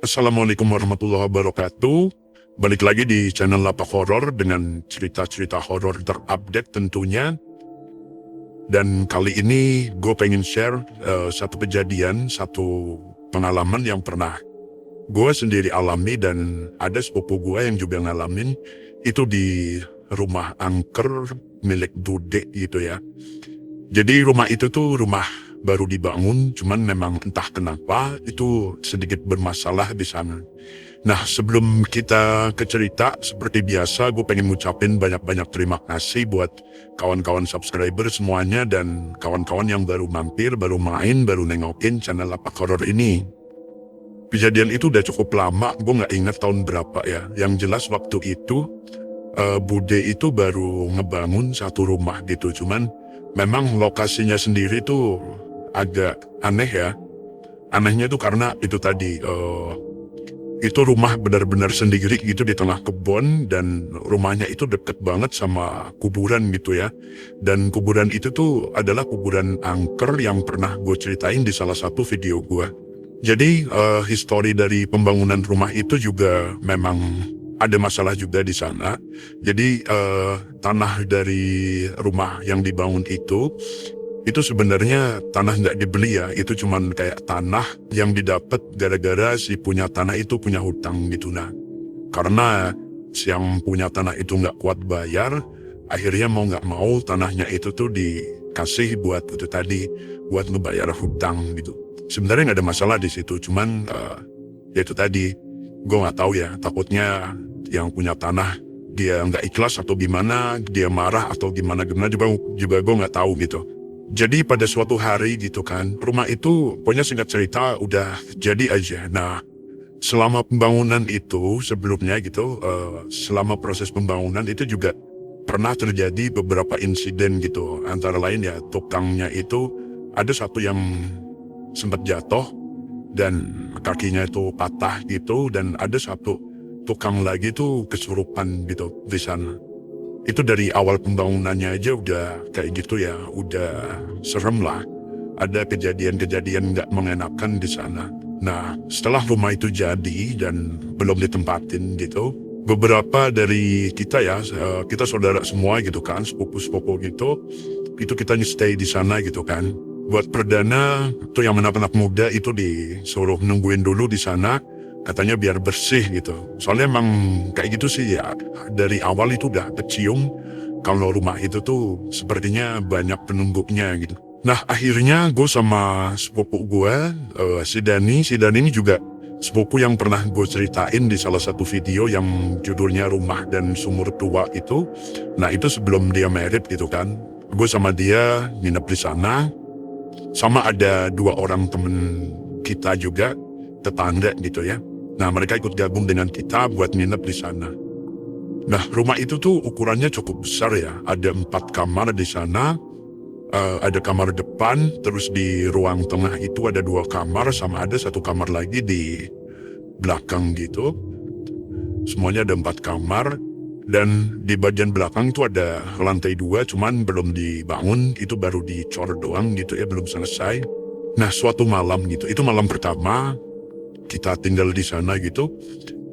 Assalamualaikum warahmatullahi wabarakatuh. Balik lagi di channel Lapak Horor dengan cerita-cerita horor terupdate tentunya. Dan kali ini gue pengen share satu kejadian, satu pengalaman yang pernah gue sendiri alami dan ada sepupu gue yang juga ngalamin itu di rumah angker milik Dude gitu ya. Jadi rumah itu tuh rumah baru dibangun, cuman memang entah kenapa itu sedikit bermasalah di sana. Nah, sebelum kita ke cerita, seperti biasa gue pengen ngucapin banyak-banyak terima kasih buat kawan-kawan subscriber semuanya dan kawan-kawan yang baru mampir, baru main, baru nengokin channel Lapak Horor ini. Kejadian itu udah cukup lama, gue nggak ingat tahun berapa ya. Yang jelas waktu itu Bude itu baru ngebangun satu rumah gitu, cuman memang lokasinya sendiri tuh agak aneh ya. Anehnya tuh karena itu tadi, itu rumah benar-benar sendiri gitu di tengah kebun dan rumahnya itu deket banget sama kuburan gitu ya. Dan kuburan itu tuh adalah kuburan angker yang pernah gue ceritain di salah satu video gue. Jadi histori dari pembangunan rumah itu juga memang ada masalah juga di sana. Jadi tanah dari rumah yang dibangun itu sebenarnya tanah nggak dibeli ya. Itu cuman kayak tanah yang didapat gara-gara si punya tanah itu punya hutang gitu. Nah, karena si yang punya tanah itu nggak kuat bayar, akhirnya mau nggak mau tanahnya itu tuh dikasih buat itu tadi, buat ngebayar hutang gitu. Sebenarnya nggak ada masalah di situ, cuman ya itu tadi, gue nggak tahu ya, takutnya yang punya tanah dia nggak ikhlas atau gimana, dia marah atau gimana juga gue nggak tahu gitu. Jadi pada suatu hari gitu kan, rumah itu pokoknya singkat cerita udah jadi aja. Nah, selama pembangunan itu sebelumnya gitu, selama proses pembangunan itu juga pernah terjadi beberapa insiden gitu. Antara lain ya tukangnya itu ada satu yang sempat jatuh dan kakinya itu patah gitu, dan ada satu tukang lagi tuh kesurupan gitu di sana. Itu dari awal pembangunannya aja udah kayak gitu ya, udah serem lah. Ada kejadian-kejadian nggak mengenakan di sana. Nah, setelah rumah itu jadi dan belum ditempatin gitu, beberapa dari kita ya, kita saudara semua gitu kan, sepupu-sepupu gitu, itu kita stay di sana gitu kan. Buat perdana, tuh yang anak-anak muda itu disuruh nungguin dulu di sana, katanya biar bersih gitu. Soalnya emang kayak gitu sih ya, dari awal itu udah kecium kalau rumah itu tuh sepertinya banyak penungguknya gitu. Nah, akhirnya gue sama sepupu gue, si Dani ini juga sepupu yang pernah gue ceritain di salah satu video yang judulnya Rumah dan Sumur Tua itu. Nah, itu sebelum dia married gitu kan. Gue sama dia nginep di sana. Sama ada 2 orang temen kita juga, tetangga gitu ya. Nah, mereka ikut gabung dengan kita buat nginep di sana. Nah, rumah itu tuh ukurannya cukup besar ya. Ada 4 kamar di sana, ada kamar depan, terus di ruang tengah itu ada 2 kamar, sama ada 1 kamar lagi di belakang gitu. Semuanya ada 4 kamar. Dan di bagian belakang itu ada lantai 2, cuman belum dibangun, itu baru dicor doang gitu ya, belum selesai. Nah, suatu malam gitu, itu malam pertama kita tinggal di sana gitu.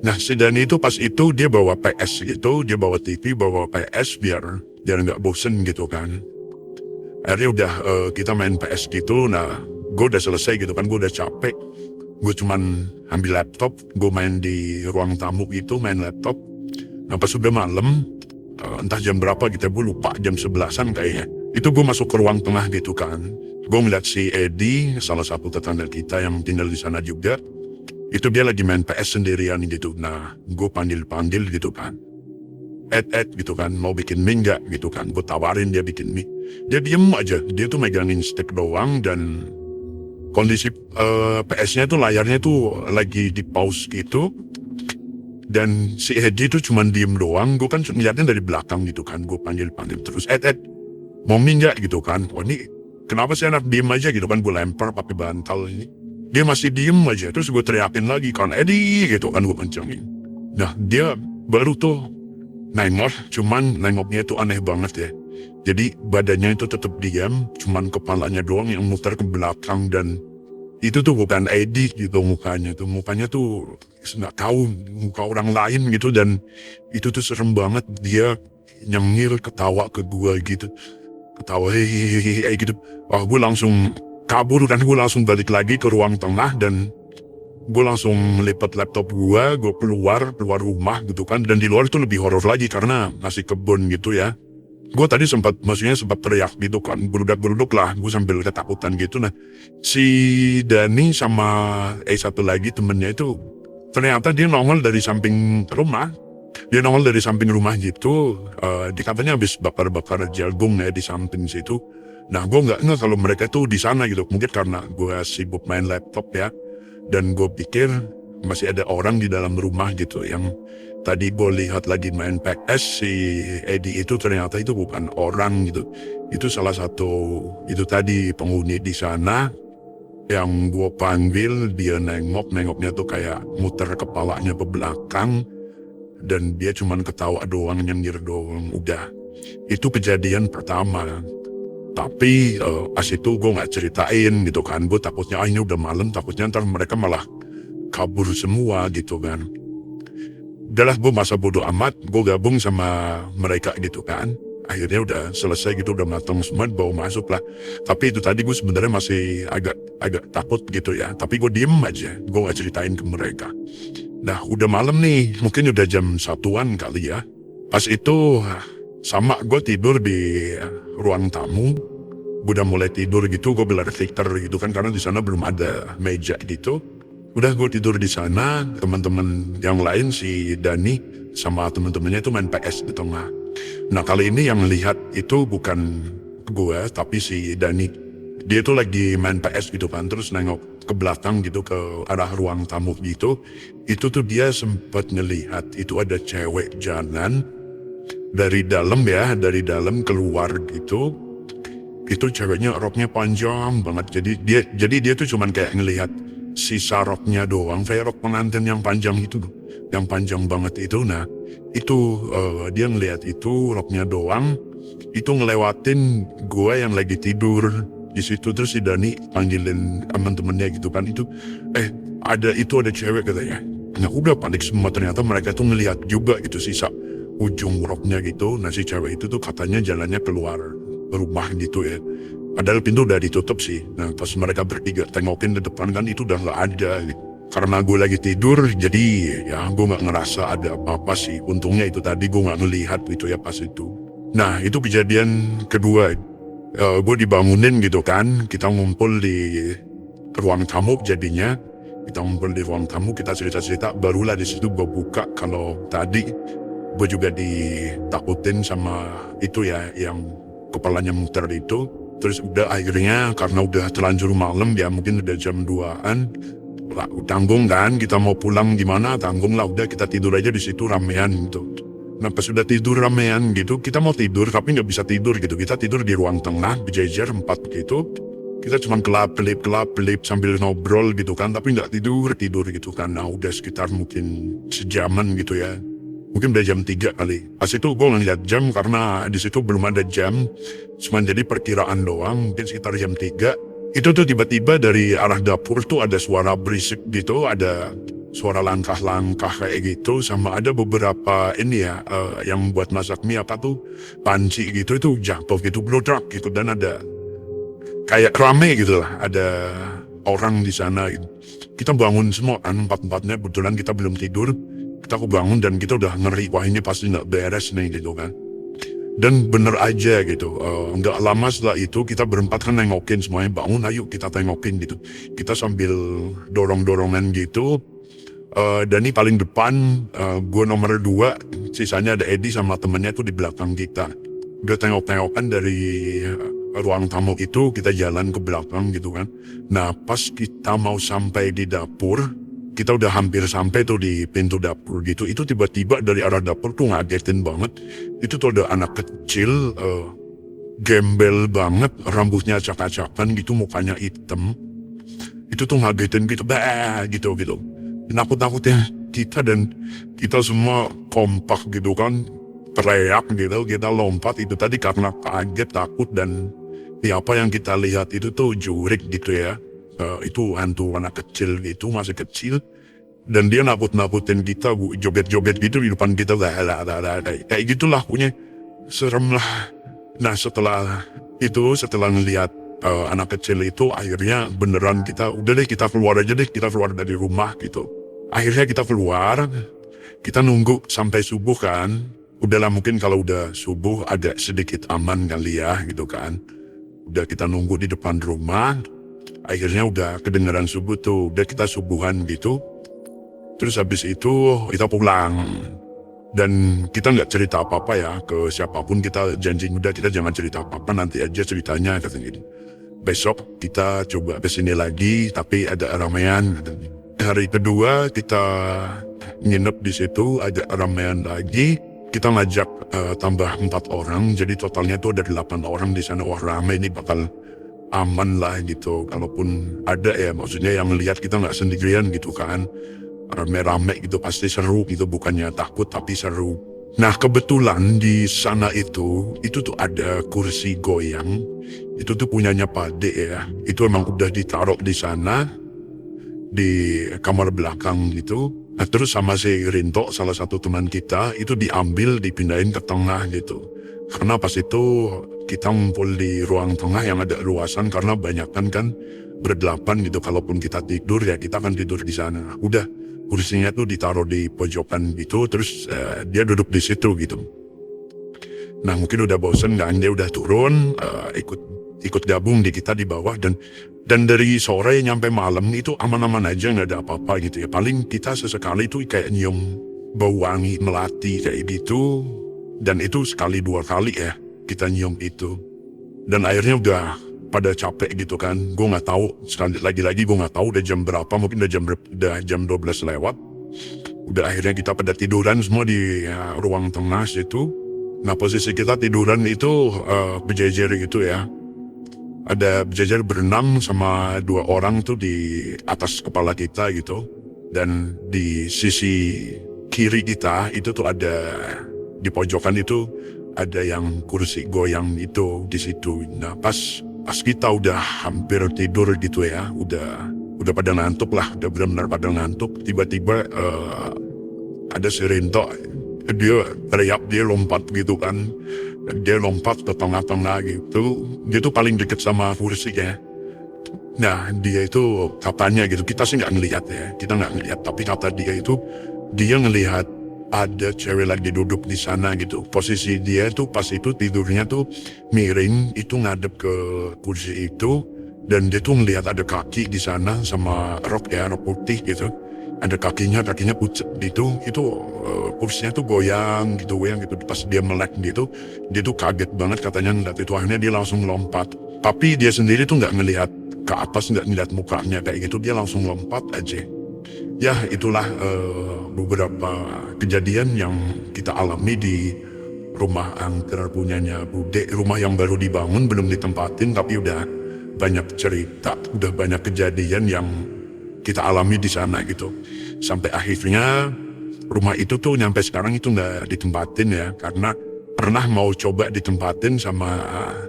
Nah, si Dani itu pas itu dia bawa PS gitu, dia bawa TV, bawa PS biar nggak bosen gitu kan. Akhirnya udah kita main PS gitu. Nah, gue udah selesai gitu kan, gue udah capek. Gue cuman ambil laptop, gue main di ruang tamu itu, main laptop. Nah, pas udah malam, entah jam berapa gitu, gue lupa, jam 11-an kayaknya. Itu gue masuk ke ruang tengah gitu kan. Gue ngeliat si Edi, salah satu tetangga kita yang tinggal di sana juga. Itu dia lagi main PS sendirian gitu. Nah, gue panggil-panggil gitu kan. Ed gitu kan, mau bikin mie nggak gitu kan. Gue tawarin dia bikin mie. Dia diem aja, dia tuh megangin stick doang dan kondisi PS-nya tuh layarnya tuh lagi di pause gitu. Dan si Edi itu cuma diem doang, gue kan ngeliatnya dari belakang gitu kan, gue panggil-panggil terus, Ed, mau mie nggak gitu kan, oh ini kenapa sih anak diem aja gitu kan, gue lempar pakai bantal ini, dia masih diem aja, terus gue teriakin lagi kan, Edi gitu kan, gue kencengin. Nah, dia baru tuh nengok, cuman nengoknya itu aneh banget ya, jadi badannya itu tetap diam, cuman kepalanya doang yang muter ke belakang dan itu tuh bukan Edi gitu mukanya tuh nggak tahu muka orang lain gitu, dan itu tuh serem banget. Dia nyengir ketawa ke gua gitu, ketawa hehehe gitu. Wah, gue langsung kabur dan gue langsung balik lagi ke ruang tengah, dan gue langsung lipat laptop gue keluar rumah gitu kan. Dan di luar itu lebih horor lagi karena masih kebun gitu ya. Gue tadi sempat teriak gitu kan, berudak lah, gue sambil ketakutan gitu. Nah, si Dani sama satu lagi temennya itu ternyata dia nongol dari samping rumah. Dia nongol dari samping rumah gitu, dikatanya habis bakar-bakar jagung ya di samping situ. Nah, gue nggak ngeh kalau mereka tuh di sana gitu. Mungkin karena gue sibuk main laptop ya, dan gue pikir masih ada orang di dalam rumah gitu. Yang tadi gue lihat lagi main PS, si Edi itu ternyata itu bukan orang gitu. Itu salah satu, itu tadi penghuni di sana yang gue panggil. Dia nengoknya tuh kayak muter kepalanya ke belakang, dan dia cuman ketawa doang, nyengir doang. Udah, itu kejadian pertama. Tapi pas itu gue nggak ceritain gitu kan. Gue takutnya ini udah malam, takutnya ntar mereka malah kabur semua gitu kan. Udahlah, gue masa bodoh amat, gue gabung sama mereka gitu kan. Akhirnya udah selesai gitu, udah matang semua, bawa masuk lah. Tapi itu tadi gue sebenarnya masih agak takut gitu ya. Tapi gue diem aja, gue nggak ceritain ke mereka. Nah, udah malam nih, mungkin udah jam 1-an kali ya. Pas itu sama gue tidur di ruang tamu. Gue udah mulai tidur gitu, gue bela reflektor gitu kan, karena di sana belum ada meja gitu. Udah, gue tidur di sana, teman-teman yang lain si Dani sama teman-temannya itu main PS di tengah. Nah, kali ini yang lihat itu bukan gue, tapi si Dani. Dia tuh lagi main PS gitu kan, terus nengok ke belakang gitu ke arah ruang tamu gitu. Itu tuh dia sempat ngelihat itu ada cewek jalan dari dalam ya, dari dalam keluar gitu. Itu ceweknya roknya panjang banget, jadi dia tuh cuman kayak ngelihat sisa roknya doang, kayak rok pengantin yang panjang itu, yang panjang banget itu. Nah, itu dia ngelihat itu roknya doang, itu ngelewatin gue yang lagi tidur di situ. Terus si Dani panggilin temen-temennya gitu kan, itu ada cewek katanya. Nah, udah panik semua, ternyata mereka tuh ngelihat juga itu sisa ujung roknya gitu. Nah, si cewek itu tuh katanya jalannya keluar rumah gitu ya, padahal pintu udah ditutup sih. Nah, pas mereka bertiga tengokin ke depan kan, itu udah nggak ada gitu. Karena gue lagi tidur, jadi ya gue nggak ngerasa ada apa-apa sih. Untungnya itu tadi gue nggak ngelihat gitu ya pas itu. Nah, itu kejadian kedua. Gue dibangunin gitu kan, kita ngumpul di ruang tamu. Jadinya kita ngumpul di ruang tamu, kita cerita-cerita. Barulah di situ gue buka kalau tadi gue juga ditakutin sama itu ya, yang kepalanya muter itu. Terus udah akhirnya karena udah terlanjur malam ya, mungkin udah jam 2-an lah, tanggung kan kita mau pulang gimana, tanggung lah, udah kita tidur aja di situ ramean gitu. Nah, pas udah tidur ramean gitu, kita mau tidur tapi nggak bisa tidur gitu. Kita tidur di ruang tengah berjejer 4 gitu. Kita cuma kelap-kelip sambil ngobrol gitu kan, tapi nggak tidur gitu kan. Nah, udah sekitar mungkin sejaman gitu ya. Mungkin udah jam 3 kali. Pas itu gue ngeliat jam karena di situ belum ada jam. Cuma jadi perkiraan doang, mungkin sekitar jam 3. Itu tuh tiba-tiba dari arah dapur tuh ada suara berisik gitu, ada suara langkah-langkah kayak gitu. Sama ada beberapa ini ya, yang buat masak mie apa tuh, panci gitu, itu jatuh gitu, blodak gitu. Dan ada kayak rame gitu lah, ada orang di sana gitu. Kita bangun semua kan, empat-empatnya, kebetulan kita belum tidur. Kita bangun dan kita udah ngeri, wah ini pasti nggak beres nih gitu kan. Dan bener aja gitu, nggak lama setelah itu kita berempat kan nengokin semuanya, bangun ayo kita tengokin gitu. Kita sambil dorong-dorongan gitu. Dani paling depan, gue nomor 2, sisanya ada Edi sama temennya tuh di belakang kita. Udah tengok-tengokan dari ruang tamu itu, kita jalan ke belakang gitu kan. Nah, pas kita mau sampai di dapur, kita udah hampir sampai tuh di pintu dapur gitu. Itu tiba-tiba dari arah dapur tuh ngagetin banget. Itu tuh ada anak kecil, gembel banget, rambutnya acak-acakan gitu, mukanya hitam. Itu tuh ngagetin gitu, gitu. Nakut-nakutnya kita, dan kita semua kompak gitu kan. Teriak gitu, kita lompat itu tadi karena kaget, takut, dan ya apa yang kita lihat itu tuh jurik gitu ya. itu hantu anak kecil gitu, masih kecil. Dan dia nakut-nakutin kita, Bu, joget-joget gitu di depan kita, kayak gitulah punya. Serem lah. Nah setelah ngelihat anak kecil itu, akhirnya beneran kita, udah deh kita keluar aja deh, kita keluar dari rumah gitu. Akhirnya kita keluar, kita nunggu sampai subuh kan. Udahlah mungkin kalau udah subuh agak sedikit aman kali ya gitu kan. Udah kita nunggu di depan rumah, akhirnya udah kedengeran subuh tuh, udah kita subuhan gitu. Terus habis itu kita pulang. Dan kita nggak cerita apa-apa ya ke siapapun, kita janji udah kita jangan cerita apa-apa, nanti aja ceritanya katanya gitu. Besok kita coba kesini lagi tapi ada ramean katanya. Hari kedua kita nginep di situ, ada ramean lagi. Kita ngajak tambah 4 orang, jadi totalnya tuh ada 8 orang di sana. Wah rame, ini bakal aman lah gitu. Kalaupun ada ya, maksudnya yang lihat kita nggak sendirian gitu kan. Rame-rame gitu pasti seru gitu, bukannya takut tapi seru. Nah kebetulan di sana itu tuh ada kursi goyang. Itu tuh punyanya Pak D ya. Itu emang udah ditaruh di sana di kamar belakang gitu. Nah terus sama si Rinto, salah satu teman kita, itu diambil dipindahin ke tengah gitu. Karena pas itu kita ngumpul di ruang tengah yang ada luasan, karena banyakan kan berdelapan gitu. Kalaupun kita tidur ya kita akan tidur di sana. Udah kursinya tuh ditaruh di pojokan gitu, terus dia duduk di situ gitu. Nah mungkin udah bosen kan, dia udah turun ikut gabung di kita di bawah. Dan dari sore nyampe malam itu aman-aman aja, nggak ada apa-apa gitu ya. Paling kita sesekali itu kayak nyium bau wangi melati kayak gitu. Dan itu sekali 2 kali ya kita nyium itu. Dan akhirnya udah pada capek gitu kan. Gue nggak tahu, sekali lagi gue nggak tahu udah jam berapa, mungkin udah jam 12 lewat. Udah akhirnya kita pada tiduran semua di ruang tengah situ. Nah posisi kita tiduran itu berjejer gitu ya. Ada berjejer berenam sama 2 orang tuh di atas kepala kita gitu. Dan di sisi kiri kita itu tuh ada, di pojokan itu ada yang kursi goyang itu di situ. Nah pas kita udah hampir tidur gitu ya, udah pada ngantuk lah, udah benar-benar pada ngantuk. Tiba-tiba ada si Rinto, dia teriak, dia lompat gitu kan. Dia lompat ke tengah-tengah gitu. Dia tuh paling deket sama kursi ya. Nah dia itu katanya gitu, kita sih nggak ngelihat ya, kita nggak ngelihat, tapi kata dia itu dia ngelihat ada cewek lagi duduk di sana gitu. Posisi dia tuh pas itu tidurnya tuh miring, itu ngadep ke kursi itu. Dan dia tuh ngelihat ada kaki di sana sama rok putih gitu. Ada kakinya pucat gitu. Itu kursinya tuh goyang gitu. Pas dia melek gitu, dia tuh kaget banget katanya ngeliat itu. Akhirnya dia langsung lompat. Tapi dia sendiri tuh nggak ngelihat ke atas, nggak ngelihat mukanya kayak gitu. Dia langsung lompat aja. Ya itulah beberapa kejadian yang kita alami di rumah angker punyanya Bude. Rumah yang baru dibangun, belum ditempatin, tapi udah banyak cerita, udah banyak kejadian yang kita alami di sana gitu. Sampai akhirnya rumah itu tuh nyampe sekarang itu nggak ditempatin ya, karena pernah mau coba ditempatin sama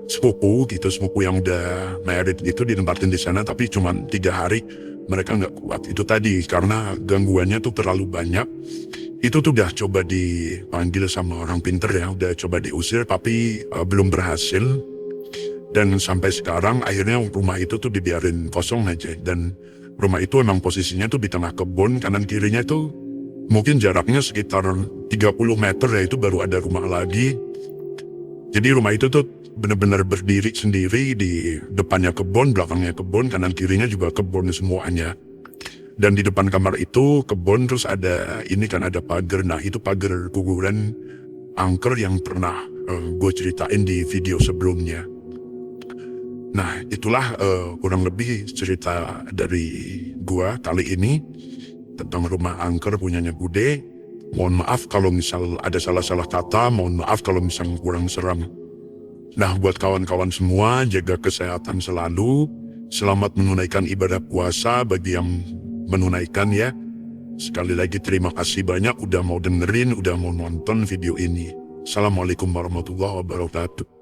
sepupu gitu, sepupu yang udah married gitu, ditempatin di sana, tapi cuma 3 hari. Mereka nggak kuat itu tadi, karena gangguannya tuh terlalu banyak. Itu tuh udah coba dipanggil sama orang pinter ya, udah coba diusir tapi belum berhasil. Dan sampai sekarang akhirnya rumah itu tuh dibiarin kosong aja. Dan rumah itu emang posisinya tuh di tengah kebun, kanan kirinya tuh mungkin jaraknya sekitar 30 meter ya, itu baru ada rumah lagi. Jadi rumah itu tuh benar-benar berdiri sendiri, di depannya kebun, belakangnya kebun, kanan kirinya juga kebun semuanya. Dan di depan kamar itu kebun, terus ada ini kan, ada pagar. Nah itu pagar kuburan angker yang pernah gue ceritain di video sebelumnya. Nah itulah kurang lebih cerita dari gue kali ini tentang rumah angker punyanya Bude. Mohon maaf kalau misal ada salah-salah kata, mohon maaf kalau misal kurang seram. Nah buat kawan-kawan semua, jaga kesehatan selalu. Selamat menunaikan ibadah puasa bagi yang menunaikan ya. Sekali lagi terima kasih banyak udah mau dengerin, udah mau nonton video ini. Assalamualaikum warahmatullahi wabarakatuh.